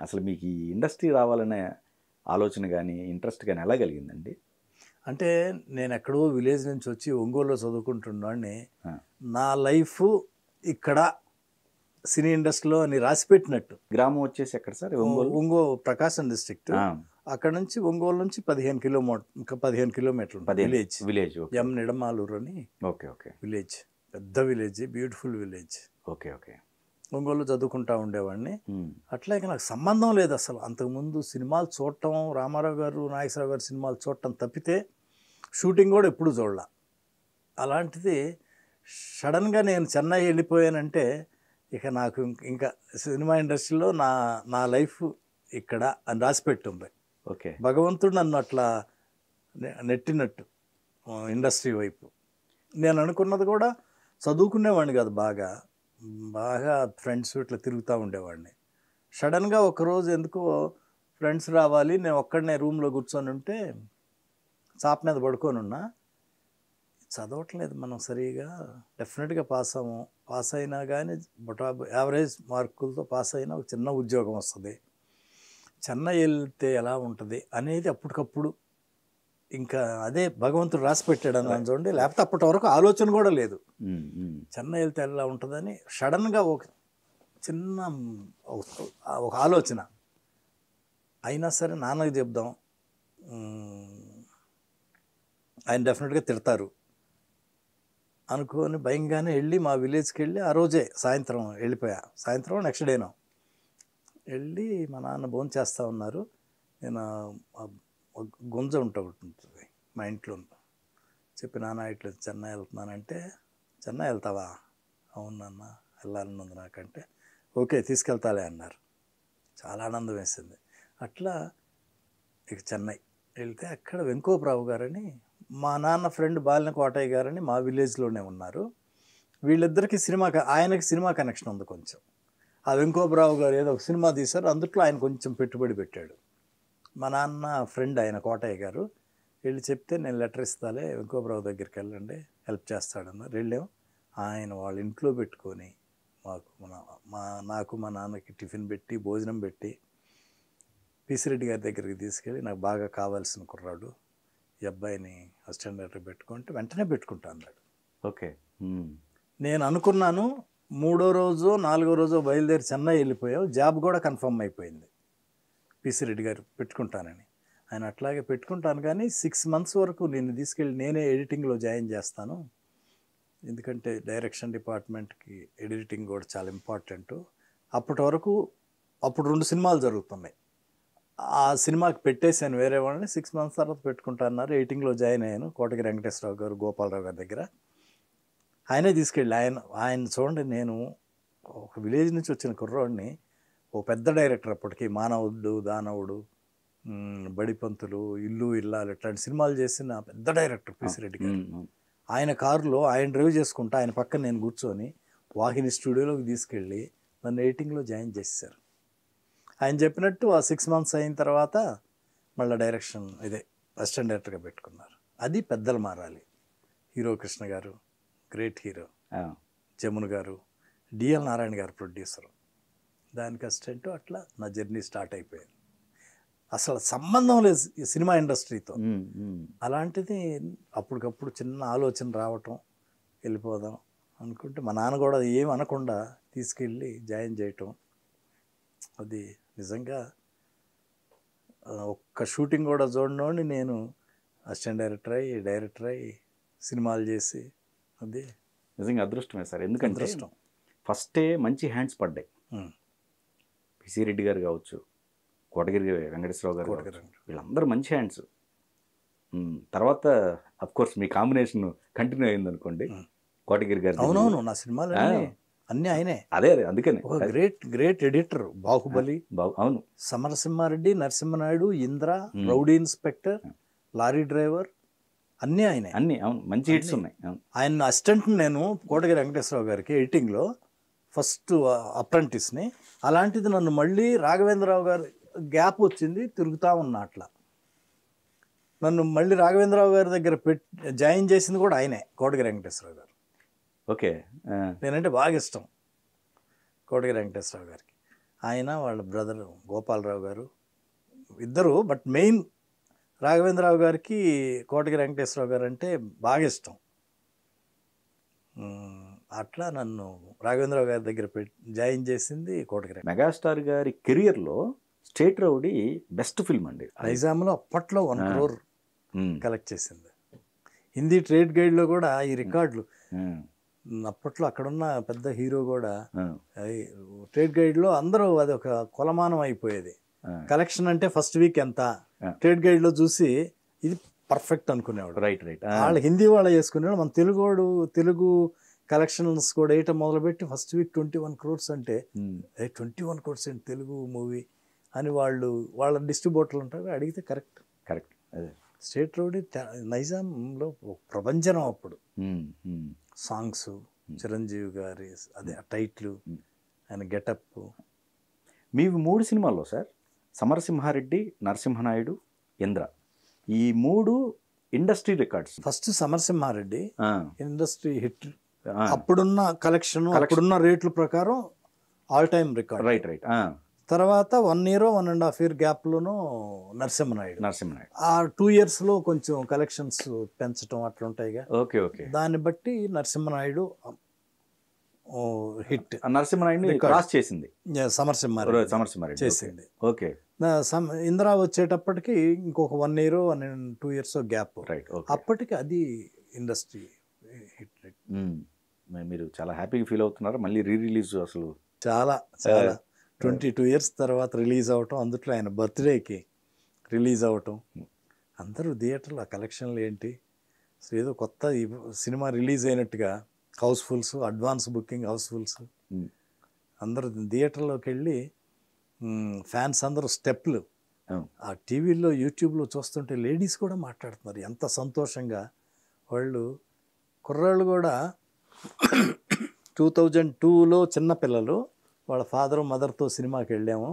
అసలు మీకు ఈ ఇండస్ట్రీ రావాలనే ఆలోచన గానీ, ఇంట్రెస్ట్ గానీ ఎలా కలిగిందండి? అంటే నేను ఎక్కడో విలేజ్ నుంచి వచ్చి ఒంగోలులో చదువుకుంటున్నాడిని. ఆ! నా లైఫ్ ఇక్కడ సినీ ఇండస్ట్రీలో అని రాసిపెట్టినట్టు. గ్రామం వచ్చేసి ఎక్కడ సార్? ఒంగోలు? ప్రకాశం డిస్ట్రిక్ట్. ఆ! అక్కడ నుంచి ఒంగోలు నుంచి 15 కిలోమీటర్లు విలేజ్. విలేజ్. ఓకే. ఎం నిడమాలూరు అని ఓకే. ఓకే. విలేజ్. పెద్ద village, beautiful village. Okay. Okay. Ongole చదువుకుంటా ఉండేవాడిని. హ్మ్. అట్లాగే నాకు సంబంధం లేదు అసలు. అంతకుముందు సినిమాలు చూడటం, రామారావు గారు, నాగేశ్వరరావు గారు సినిమాలు చూడటం తప్పితే షూటింగ్ కూడా ఎప్పుడూ చూడలా. అలాంటిది సడన్గా నేను చెన్నై వెళ్ళిపోయానంటే ఇక నాకు ఇంకా సినిమా ఇండస్ట్రీలో నా లైఫ్ ఇక్కడ అని రాసిపెట్టుంది. ఓకే. భగవంతుడు నన్ను అట్లా నెట్టినట్టు ఇండస్ట్రీ వైపు. నేను అనుకున్నది కూడా చదువుకునేవాడిని కాదు, బాగా ఫ్రెండ్స్ ఇట్లా తిరుగుతూ ఉండేవాడిని. సడన్గా ఒకరోజు ఎందుకో ఫ్రెండ్స్ రావాలి, నేను ఒక్కడనే రూమ్లో కూర్చొని ఉంటే చాప మీద పడుకొని ఉన్నా. చదవట్లేదు మనం సరిగా, డెఫినెట్గా పాస్ అయినా కానీ యావరేజ్ మార్కులతో పాస్ అయినా ఒక చిన్న ఉద్యోగం వస్తుంది, చెన్నై వెళ్తే ఎలా ఉంటుంది అనేది అప్పటికప్పుడు ఇంకా అదే భగవంతుడు రాసి పెట్టాడు అని చూడండి. లేకపోతే అప్పటి వరకు ఆలోచన కూడా లేదు చెన్నై వెళ్తే ఎలా ఉంటుందని. సడన్గా ఒక చిన్న ఒక ఆలోచన, అయినా సరే నాన్నకి చెప్దాం, ఆయన డెఫినెట్గా తిడతారు అనుకొని భయంగానే వెళ్ళి మా విలేజ్కి వెళ్ళి ఆ రోజే సాయంత్రం వెళ్ళిపోయా. సాయంత్రం నెక్స్ట్ డేనో వెళ్ళి మా నాన్న భోజనం చేస్తూ ఉన్నారు. నేను గుంజ ఉంటుంది మా ఇంట్లో, చెప్పి నాన్న ఇట్లా చెన్నై వెళ్తున్నానంటే, చెన్నై వెళ్తావా? అవును నాన్న వెళ్ళాలని ఉంది నాకంటే, ఓకే తీసుకెళ్తాలే అన్నారు. చాలా ఆనందం వేసింది. అట్లా ఇక చెన్నై వెళ్తే అక్కడ వెంకోపరావు గారని మా నాన్న ఫ్రెండ్ బాలిన కోటయ్య గారని మా విలేజ్లోనే ఉన్నారు. వీళ్ళిద్దరికి ఆయనకి సినిమా కనెక్షన్ ఉంది కొంచెం. ఆ వెంకోపరావు గారు ఏదో ఒక సినిమా తీశారు, అందుట్లో ఆయన కొంచెం పెట్టుబడి పెట్టాడు. మా నాన్న ఫ్రెండ్ ఆయన కోటయ్య గారు వెళ్ళి చెప్తే, నేను లెటర్ ఇస్తాలే వెంకోపరావు దగ్గరికి వెళ్ళండి, హెల్ప్ చేస్తాడన్నారు. వెళ్ళాం. ఆయన వాళ్ళ ఇంట్లో పెట్టుకొని నాకు మా నాన్నకి టిఫిన్ పెట్టి భోజనం పెట్టి పిసిరెడ్డి గారి దగ్గరికి తీసుకెళ్ళి, నాకు బాగా కావాల్సిన కుర్రాడు, ఈ అబ్బాయిని అసిస్టెంట్ డైరెక్టర్ పెట్టుకుంటే వెంటనే పెట్టుకుంటా అన్నాడు. ఓకే. నేను అనుకున్నాను 3వ రోజో 4వ రోజో బయలుదేరి చెన్నై వెళ్ళిపోయావు, జాబ్ కూడా కన్ఫర్మ్ అయిపోయింది, పిసిరెడ్డి గారు పెట్టుకుంటానని. ఆయన అట్లాగే పెట్టుకుంటాను కానీ 6 months వరకు నేను తీసుకెళ్ళి నేనే ఎడిటింగ్లో జాయిన్ చేస్తాను, ఎందుకంటే డైరెక్షన్ డిపార్ట్మెంట్కి ఎడిటింగ్ కూడా చాలా ఇంపార్టెంట్. అప్పటి వరకు అప్పుడు 2 సినిమాలు జరుగుతున్నాయి, ఆ సినిమాకి పెట్టేశాను వేరే వాళ్ళని. 6 months తర్వాత పెట్టుకుంటా అన్నారు. ఎడిటింగ్లో జాయిన్ అయ్యాను కోటగిరి వెంకటేశ్వరరావు గారు, గోపాలరావు గారి దగ్గర. ఆయనే తీసుకెళ్ళి ఆయన చూడండి, నేను ఒక విలేజ్ నుంచి వచ్చిన కుర్రోడిని ఓ పెద్ద డైరెక్టర్, అప్పటికి మానవుడు, దానవుడు, బడిపంతులు, ఇల్లు ఇల్లాలు ఇట్లాంటి సినిమాలు చేసిన పెద్ద డైరెక్టర్ పిసిరెడ్డి గారు. ఆయన కారులో ఆయన డ్రైవ్ చేసుకుంటా ఆయన పక్కన నేను కూర్చొని వాహిని స్టూడియోలోకి తీసుకెళ్ళి నన్ను ఎడిటింగ్లో జాయిన్ చేశారు. ఆయన చెప్పినట్టు ఆ 6 months అయిన తర్వాత మళ్ళీ డైరెక్షన్ అసిస్టెంట్ డైరెక్టర్గా పెట్టుకున్నారు. అది పెద్దలు మారాలి. హీరో కృష్ణ గారు గ్రేట్ హీరో, జమున్ గారు, డిఎల్ నారాయణ గారు ప్రొడ్యూసరు, దానికి అసిస్టెంట్. అట్లా నా జర్నీ స్టార్ట్ అయిపోయింది. అసలు సంబంధం లేదు ఈ సినిమా ఇండస్ట్రీతో. అలాంటిది అప్పటికప్పుడు చిన్న ఆలోచన రావటం, వెళ్ళిపోదాం అనుకుంటే మా నాన్న కూడా ఏం అనకుండా తీసుకెళ్ళి జాయిన్ చేయటం, అది నిజంగా ఒక్క షూటింగ్ కూడా చూడనోడిని నేను అసిస్టెంట్ డైరెక్టర్ అయ్యి సినిమాలు చేసి, అది నిజంగా అదృష్టమే సార్. ఎందుకంటే ఫస్టే మంచి హ్యాండ్స్ పడ్డాయి. పిసిరెడ్డి గారు కావచ్చు, కోటగిరి వెంకటేశ్వరరావు గారు, వీళ్ళందరూ మంచి హ్యాండ్స్. తర్వాత అఫ్కోర్స్ మీ కాంబినేషన్ కంటిన్యూ అయింది అనుకోండి కోటగిరి గారు. అవునవును, నా సినిమాలు అన్నీ ఆయనే. అదే అందుకని ఒక గ్రేట్ ఎడిటర్. బాహుబలి, అవును, Samarasimha Reddy, Narasimha Naidu, Indra, rowdy inspector, lorry driver, అన్నీ ఆయనే. అన్నీ అవును, మంచి హిట్స్ ఉన్నాయి. ఆయన అసిస్టెంట్ నేను కోటగిరి వెంకటేశ్వరరావు గారికి ఎడిటింగ్లో ఫస్ట్ అప్రెంటిస్ని. అలాంటిది నన్ను మళ్ళీ రాఘవేంద్రరావు గారు గ్యాప్ వచ్చింది, తిరుగుతూ ఉన్నా. అట్లా నన్ను మళ్ళీ రాఘవేంద్రరావు గారి దగ్గర జాయిన్ చేసింది కూడా ఆయనే, కోటగిరి వెంకటేశ్వరరావు గారు. ఓకే. నేనంటే బాగా ఇష్టం కోటగిరి వెంకటేశ్వరరావు గారికి. ఆయన వాళ్ళ బ్రదర్ గోపాలరావు గారు ఇద్దరు. బట్ మెయిన్ రాఘవేంద్రరావు గారికి కోటగిరి వెంకటేశ్వరరావు గారు అంటే బాగా ఇష్టం. అట్లా నన్ను రాఘవేంద్రరావు గారి దగ్గర జాయిన్ చేసింది కోటగిరి. మెగాస్టార్ గారి కెరియర్లో స్టేట్ రౌడీ బెస్ట్ ఫిల్మ్ అండి. నైజాంలో అప్పట్లో 1 crore కలెక్ట్ చేసింది. హిందీ ట్రేడ్ గైడ్లో కూడా ఈ రికార్డులు అప్పట్లో అక్కడున్న పెద్ద హీరో కూడా ట్రేడ్ గైడ్లో అందరూ అది ఒక కొలమానం అయిపోయేది. కలెక్షన్ అంటే ఫస్ట్ వీక్ ఎంత, ట్రేడ్ గైడ్లో చూసి ఇది పర్ఫెక్ట్ అనుకునేవాడు. Right right. వాళ్ళు హిందీ వాళ్ళు వేసుకునేవాడు. మన తెలుగు కలెక్షన్స్ కూడా వేయటం మొదలుపెట్టి ఫస్ట్ వీక్ 21 crores అంటే 21 crores ఏంటి తెలుగు మూవీ అని వాళ్ళ డిస్ట్రిబ్యూటర్లు ఉంటారు అడిగితే కరెక్ట్ కరెక్ట్. స్టేట్ రౌడీ నైజాంలో ప్రపంచం అప్పుడు. సాంగ్స్ చిరంజీవి గారి అదే టైట్లు, ఆయన గెటప్. మీవి 3 సినిమాల్లో సార్, సమరసింహారెడ్డి, నరసింహనాయుడు, ఇంద్ర, ఈ 3 industry records. First Samarasimha Reddy industry hit, అప్పుడున్న కలెక్షన్ అప్పుడున్న రేట్ల ప్రకారం all time record. Right right. తర్వాత 1 year 1.5 year గ్యాప్లోనూ నరసింహనాయుడు. ఆ 2 yearsలో కొంచెం కలెక్షన్స్ పెంచడం అట్లా ఉంటాయిగా. Okay okay. దాన్ని బట్టి నరసింహనాయుడు హిట్. నరసింహనాయుడు క్రాస్ చేసింది సమరసింహారెడ్డి చేసింది. ఓకే. ఇందిరా వచ్చేటప్పటికి ఇంకొక 1 year 2 years గ్యాప్. అప్పటికి అది ఇండస్ట్రీ హిట్. మీరు చాలా హ్యాపీగా ఫీల్ అవుతున్నారు. మళ్ళీ రిలీజ్ అసలు చాలా 22 years తర్వాత రిలీజ్ అవటం, అందుట్లో ఆయన బర్త్డేకి రిలీజ్ అవటం, అందరూ థియేటర్లో ఆ కలెక్షన్లు ఏంటి ఏదో కొత్త సినిమా రిలీజ్ అయినట్టుగా హౌస్ఫుల్స్, అడ్వాన్స్ బుకింగ్ హౌస్ఫుల్స్, అందరూ థియేటర్లోకి వెళ్ళి ఫ్యాన్స్ అందరూ స్టెప్లు ఆ టీవీలో యూట్యూబ్లో చూస్తుంటే లేడీస్ కూడా మాట్లాడుతున్నారు ఎంత సంతోషంగా. వాళ్ళు కుర్రాళ్ళు కూడా 2002లో చిన్నపిల్లలు వాళ్ళ ఫాదరు మదర్తో సినిమాకి వెళ్ళాము,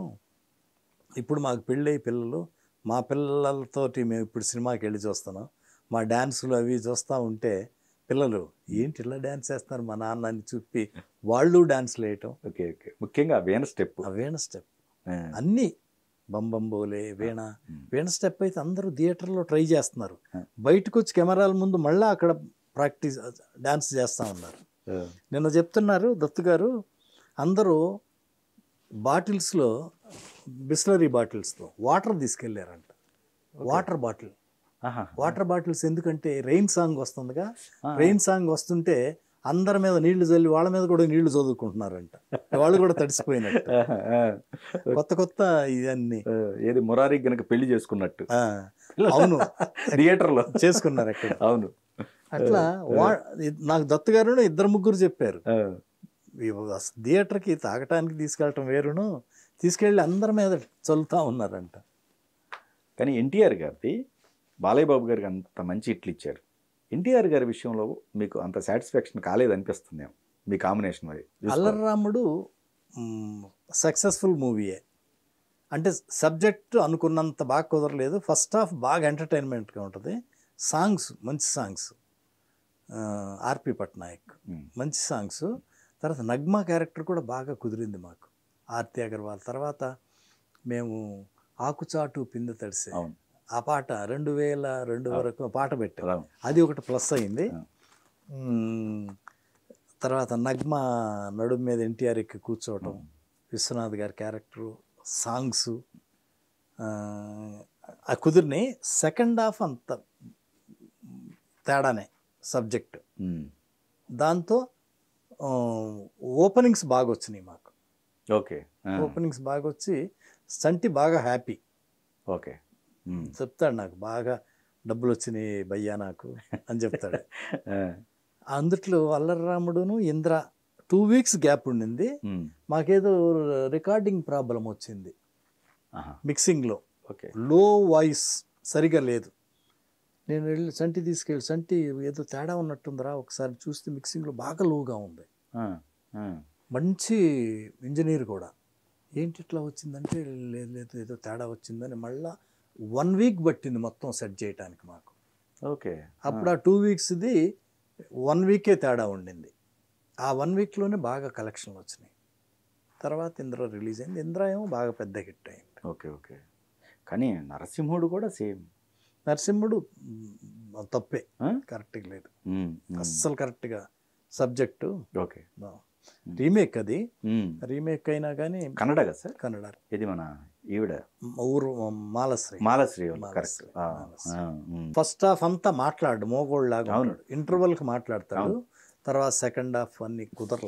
ఇప్పుడు మాకు పెళ్ళయి పిల్లలు, మా పిల్లలతోటి మేము ఇప్పుడు సినిమాకి వెళ్ళి చూస్తున్నాం, మా డ్యాన్సులు అవి చూస్తూ ఉంటే పిల్లలు ఏంటి ఇలా డ్యాన్స్ చేస్తున్నారు మా నాన్న అని చెప్పి వాళ్ళు డ్యాన్స్లు వేయటం. Okay okay. ముఖ్యంగా వీణ స్టెప్ అన్నీ బంబంబోలే వీణ స్టెప్ అయితే అందరూ థియేటర్లో ట్రై చేస్తున్నారు. బయటకు వచ్చి కెమెరాల ముందు మళ్ళీ అక్కడ ప్రాక్టీస్ డ్యాన్స్ చేస్తూ ఉన్నారు. నిన్న చెప్తున్నారు దత్తు గారు, అందరూ బాటిల్స్లో బిస్లరీ బాటిల్స్తో వాటర్ తీసుకెళ్ళారంట. వాటర్ బాటిల్స్ ఎందుకంటే రెయిన్ సాంగ్ వస్తుందిగా, రెయిన్ సాంగ్ వస్తుంటే అందరి మీద నీళ్లు చల్లి వాళ్ళ మీద కూడా నీళ్లు చదువుకుంటున్నారంట, వాళ్ళు కూడా తడిసిపోయినట్టు. కొత్త ఇవన్నీ ఏది మురారి గనక పెళ్లి చేసుకున్నట్టు. అవును, థియేటర్లో చేసుకున్నారు అక్కడ. అవును. అట్లా నాకు దత్తు గారు 2-3 చెప్పారు, థియేటర్కి తాగటానికి తీసుకెళ్ళటం వేరును, తీసుకెళ్ళి అందరి మీద చల్లుతూ ఉన్నారంట. కానీ ఎన్టీఆర్ గారిది బాలయ్య బాబు గారికి అంత మంచి హిట్లు ఇచ్చారు. ఎన్టీఆర్ గారి విషయంలో మీకు అంత సాటిస్ఫాక్షన్ కాలేదనిపిస్తుంది మీ కాంబినేషన్? అది అల్లర్రాముడు సక్సెస్ఫుల్ మూవీయే, అంటే సబ్జెక్టు అనుకున్నంత బాగా కుదరలేదు. ఫస్ట్ హాఫ్ బాగా ఎంటర్టైన్మెంట్గా ఉంటుంది, సాంగ్స్ మంచి సాంగ్స్, ఆర్పి పట్నాయక్ మంచి సాంగ్స్. తర్వాత నగ్మా క్యారెక్టర్ కూడా బాగా కుదిరింది మాకు, ఆర్తి అగర్వాల్. తర్వాత మేము ఆకుచాటు పిందె తడిసే ఆ పాట 2002 వరకు పాట పెట్టాం, అది ఒకటి ప్లస్ అయింది. తర్వాత నగ్మా నడుము మీద ఎన్టీఆర్ ఎక్కి కూర్చోవటం, విశ్వనాథ్ గారి క్యారెక్టరు, సాంగ్స్ కుదిరినాయి. సెకండ్ హాఫ్ అంత తేడానే సబ్జెక్ట్. దాంతో ఓపెనింగ్స్ బాగా వచ్చినాయి మాకు. ఓకే. ఓపెనింగ్స్ బాగా వచ్చి సంటి బాగా హ్యాపీ. ఓకే. చెప్తాడు నాకు బాగా డబ్బులు వచ్చినాయి భయ్యా నాకు అని చెప్తాడు. అందుట్లో అల్లర్రాముడును ఇంద్ర 2 weeks గ్యాప్ ఉండింది. మాకేదో రికార్డింగ్ ప్రాబ్లం వచ్చింది మిక్సింగ్లో, లో వాయిస్ సరిగా లేదు. నేను వెళ్ళి సంటి తీసుకెళ్ళి, సంటి ఏదో తేడా ఉన్నట్టుందిరా ఒకసారి చూస్తే మిక్సింగ్లో బాగా లోగా ఉంది. మంచి ఇంజనీర్ కూడా, ఏంటి ఇట్లా వచ్చిందంటే లేదు ఏదో తేడా వచ్చిందని మళ్ళీ 1 week పట్టింది మొత్తం సెట్ చేయడానికి మాకు. ఓకే. అప్పుడు ఆ 2 weeksది 1 week తేడా ఉండింది. ఆ 1 weekలోనే బాగా కలెక్షన్లు వచ్చినాయి. తర్వాత ఇంద్ర రిలీజ్ అయింది. ఇంద్ర ఏమో బాగా పెద్ద హిట్ అయింది. Okay okay. కానీ నరసింహుడు కూడా సేమ్. నరసింహుడు తప్పే, ఆ? కరెక్ట్గా లేదు, మ్మ్, మ్మ్. అస్సలు కరెక్ట్గా సబ్జెక్టు. ఓకే. రీమేక్ అది, మ్మ్. రీమేక్ అయినా కానీ కన్నడ కదా సార్? కన్నడ. ఇది మన ఈవిడ ఊరు మాలశ్రీ. మాలశ్రీ వాళ్ళు. కరెక్ట్. ఫస్ట్ హాఫ్ అంతా మాట్లాడు మోగోళ్ళలాగా ఉంటాడు, ఇంటర్వెల్కి మాట్లాడతాడు, తర్వాత సెకండ్ హాఫ్ అన్ని కుదరల.